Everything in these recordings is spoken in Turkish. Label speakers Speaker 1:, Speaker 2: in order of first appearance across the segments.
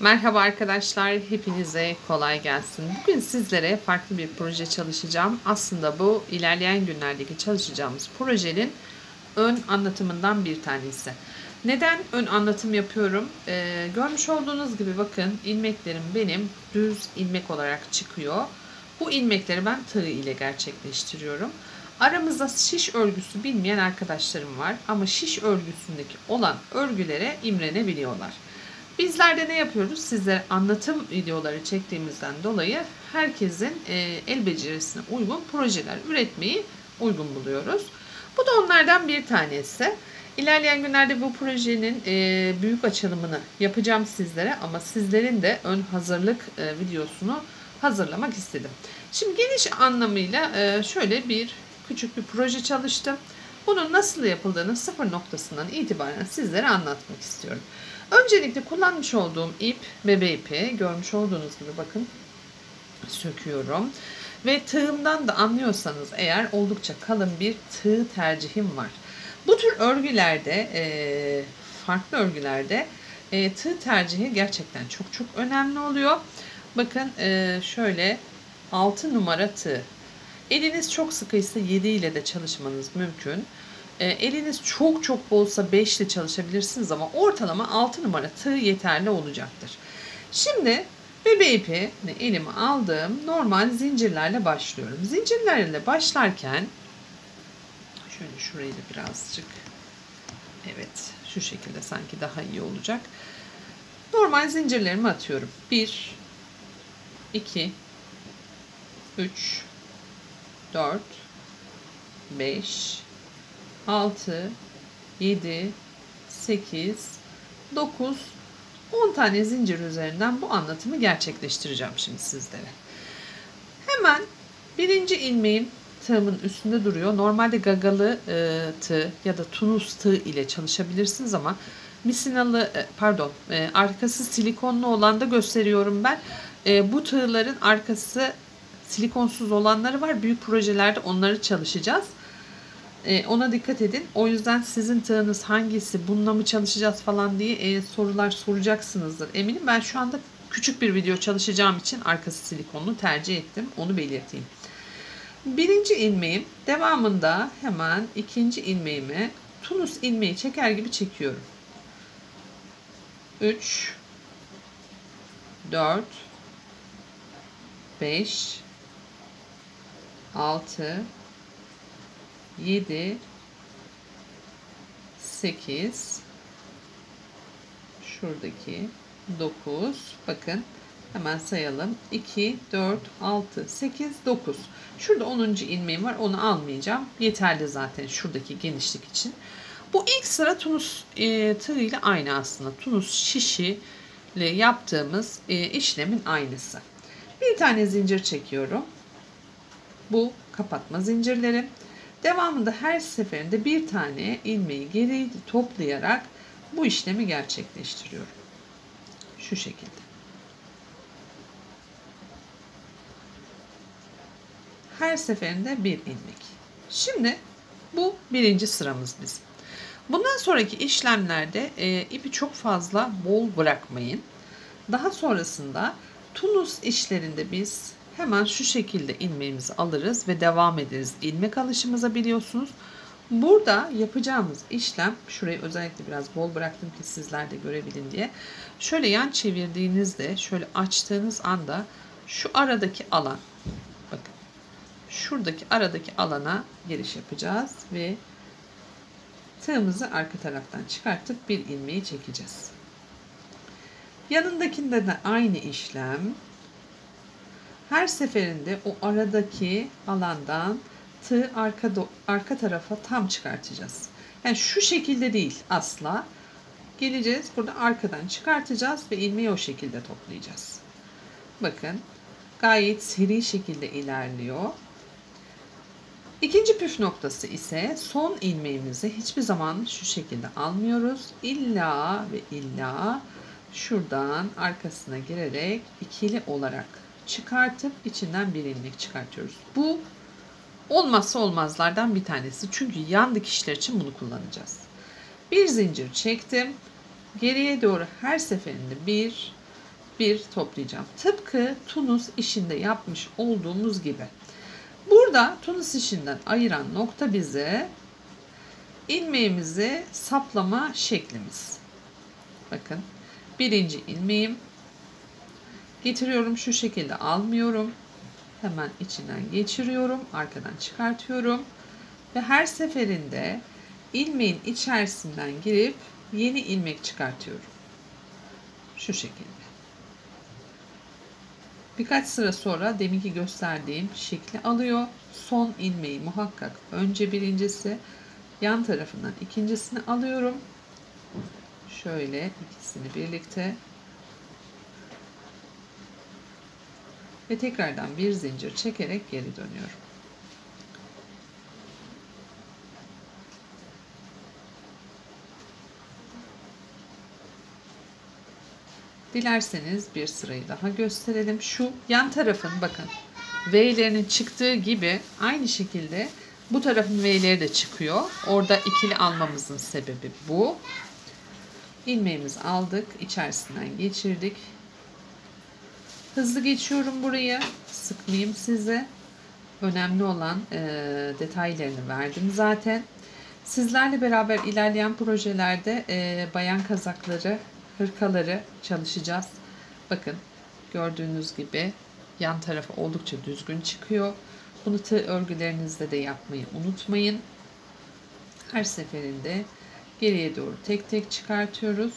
Speaker 1: Merhaba arkadaşlar, hepinize kolay gelsin. Bugün sizlere farklı bir proje çalışacağım. Aslında bu ilerleyen günlerdeki çalışacağımız projenin ön anlatımından bir tanesi. Neden ön anlatım yapıyorum? Görmüş olduğunuz gibi bakın ilmeklerim benim düz ilmek olarak çıkıyor. Bu ilmekleri ben tığ ile gerçekleştiriyorum. Aramızda şiş örgüsü bilmeyen arkadaşlarım var ama şiş örgüsündeki olan örgülere imrenebiliyorlar. Bizler de ne yapıyoruz? Sizlere anlatım videoları çektiğimizden dolayı herkesin el becerisine uygun projeler üretmeyi uygun buluyoruz. Bu da onlardan bir tanesi. İlerleyen günlerde bu projenin büyük açılımını yapacağım sizlere ama sizlerin de ön hazırlık videosunu hazırlamak istedim. Şimdi geniş anlamıyla şöyle küçük bir proje çalıştım. Bunun nasıl yapıldığını sıfır noktasından itibaren sizlere anlatmak istiyorum. Öncelikle kullanmış olduğum ip bebe ipi, görmüş olduğunuz gibi bakın söküyorum. Ve tığımdan da anlıyorsanız eğer oldukça kalın bir tığ tercihim var. Bu tür örgülerde, farklı örgülerde tığ tercihi gerçekten çok önemli oluyor. Bakın şöyle 6 numara tığ. Eliniz çok sıkıysa 7 ile de çalışmanız mümkün. Eliniz çok bolsa 5 ile çalışabilirsiniz ama ortalama 6 numara tığ yeterli olacaktır. Şimdi bebe ipini elime aldığım normal zincirlerle başlıyorum. Zincirlerle başlarken şöyle şurayı da birazcık, evet, şu şekilde sanki daha iyi olacak. Normal zincirlerimi atıyorum. 1 2 3 4 5 6 7 8 9 10 tane zincir üzerinden bu anlatımı gerçekleştireceğim şimdi sizlere. Hemen birinci ilmeğim tığımın üstünde duruyor. Normalde gagalı tığ ya da tunus tığ ile çalışabilirsiniz ama misinalı arkası silikonlu olan da gösteriyorum ben. Bu tığların arkası silikonsuz olanları var. Büyük projelerde onları çalışacağız. Ona dikkat edin. O yüzden sizin tığınız hangisi, bununla mı çalışacağız falan diye sorular soracaksınızdır eminim. Ben şu anda küçük bir video çalışacağım için arkası silikonlu tercih ettim. Onu belirteyim. Birinci ilmeğim devamında hemen ikinci ilmeğimi tunus ilmeği çeker gibi çekiyorum. 3 4 5 6 7 8 şuradaki 9, bakın hemen sayalım, 2 4 6 8 9. Şurada 10. ilmeğim var, onu almayacağım, yeterli zaten şuradaki genişlik için. Bu ilk sıra tunus tığ ile aynı aslında. Tunus şişi ile yaptığımız işlemin aynısı. Bir tane zincir çekiyorum. Bu kapatma zincirleri. Devamında her seferinde bir tane ilmeği geri toplayarak bu işlemi gerçekleştiriyorum. Şu şekilde. Her seferinde bir ilmek. Şimdi bu birinci sıramız bizim. Bundan sonraki işlemlerde ipi çok fazla bol bırakmayın. Daha sonrasında tunus işlerinde biz hemen şu şekilde ilmeğimizi alırız ve devam ederiz ilmek alışımıza, biliyorsunuz. Burada yapacağımız işlem, şurayı özellikle biraz bol bıraktım ki sizler de görebilin diye. Şöyle yan çevirdiğinizde, şöyle açtığınız anda şu aradaki alan, bakın şuradaki aradaki alana giriş yapacağız ve tığımızı arka taraftan çıkartıp bir ilmeği çekeceğiz. Yanındakinde de aynı işlem. Her seferinde o aradaki alandan tığı arka tarafa tam çıkartacağız. Yani şu şekilde değil asla. Geleceğiz, burada arkadan çıkartacağız ve ilmeği o şekilde toplayacağız. Bakın gayet seri şekilde ilerliyor. İkinci püf noktası ise son ilmeğimizi hiçbir zaman şu şekilde almıyoruz. İlla ve illa şuradan arkasına girerek ikili olarak çıkartıp içinden bir ilmek çıkartıyoruz. Bu olmazsa olmazlardan bir tanesi. Çünkü yan dikişler için bunu kullanacağız. Bir zincir çektim. Geriye doğru her seferinde 1, bir toplayacağım. Tıpkı tunus işinde yapmış olduğumuz gibi. Burada tunus işinden ayıran nokta bize ilmeğimizi saplama şeklimiz. Bakın, birinci ilmeğim, getiriyorum şu şekilde, almıyorum. Hemen içinden geçiriyorum, arkadan çıkartıyorum ve her seferinde ilmeğin içerisinden girip yeni ilmek çıkartıyorum. Şu şekilde. Birkaç sıra sonra deminki gösterdiğim şekli alıyor. Son ilmeği muhakkak önce birincisi, yan tarafından ikincisini alıyorum. Şöyle ikisini birlikte ve tekrardan bir zincir çekerek geri dönüyorum. Dilerseniz bir sırayı daha gösterelim. Şu yan tarafın bakın V'lerinin çıktığı gibi aynı şekilde bu tarafın V'leri de çıkıyor. Orada ikili almamızın sebebi bu. İlmeğimizi aldık, içerisinden geçirdik. Hızlı geçiyorum burayı, sıkmayayım size. Önemli olan detaylarını verdim zaten. Sizlerle beraber ilerleyen projelerde bayan kazakları, hırkaları çalışacağız. Bakın, gördüğünüz gibi yan tarafı oldukça düzgün çıkıyor. Bunu tığ örgülerinizde de yapmayı unutmayın. Her seferinde geriye doğru tek tek çıkartıyoruz.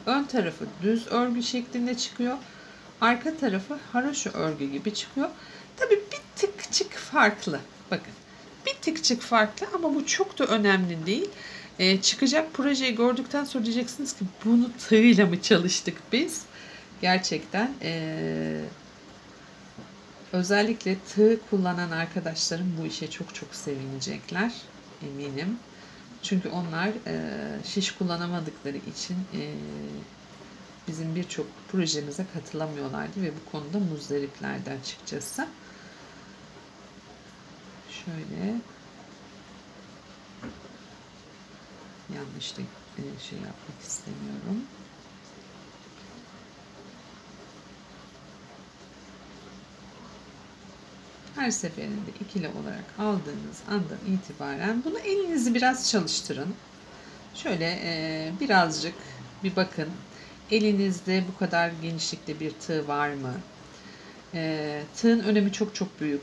Speaker 1: Ön tarafı düz örgü şeklinde çıkıyor. Arka tarafı haroşa örgü gibi çıkıyor. Tabii bir tıkçık farklı. Bakın, bir tıkçık farklı ama bu çok da önemli değil. Çıkacak projeyi gördükten sonra diyeceksiniz ki bunu tığıyla mı çalıştık biz? Gerçekten özellikle tığ kullanan arkadaşlarım bu işe çok çok sevinecekler, eminim. Çünkü onlar şiş kullanamadıkları için bizim birçok projemize katılamıyorlardı ve bu konuda muzdariplerdi açıkçası. Şöyle yanlış da şey yapmak istemiyorum. Her seferinde ikili olarak aldığınız andan itibaren bunu elinizi biraz çalıştırın. Şöyle birazcık bir bakın. Elinizde bu kadar genişlikte bir tığ var mı? Tığın önemi çok çok büyük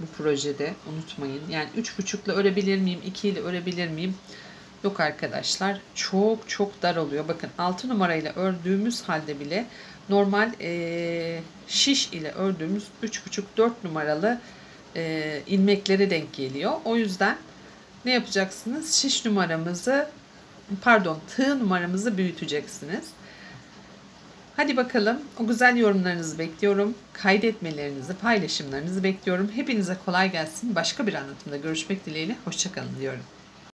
Speaker 1: bu projede. Unutmayın. Yani 3,5'la örebilir miyim? 2 ile örebilir miyim? Yok arkadaşlar. Çok çok dar oluyor. Bakın 6 numarayla ördüğümüz halde bile normal şiş ile ördüğümüz 3,5-4 numaralı ilmeklere denk geliyor. O yüzden ne yapacaksınız? Şiş numaramızı, pardon, tığ numaramızı büyüteceksiniz. Hadi bakalım, o güzel yorumlarınızı bekliyorum. Kaydetmelerinizi, paylaşımlarınızı bekliyorum. Hepinize kolay gelsin. Başka bir anlatımda görüşmek dileğiyle. Hoşça kalın diyorum.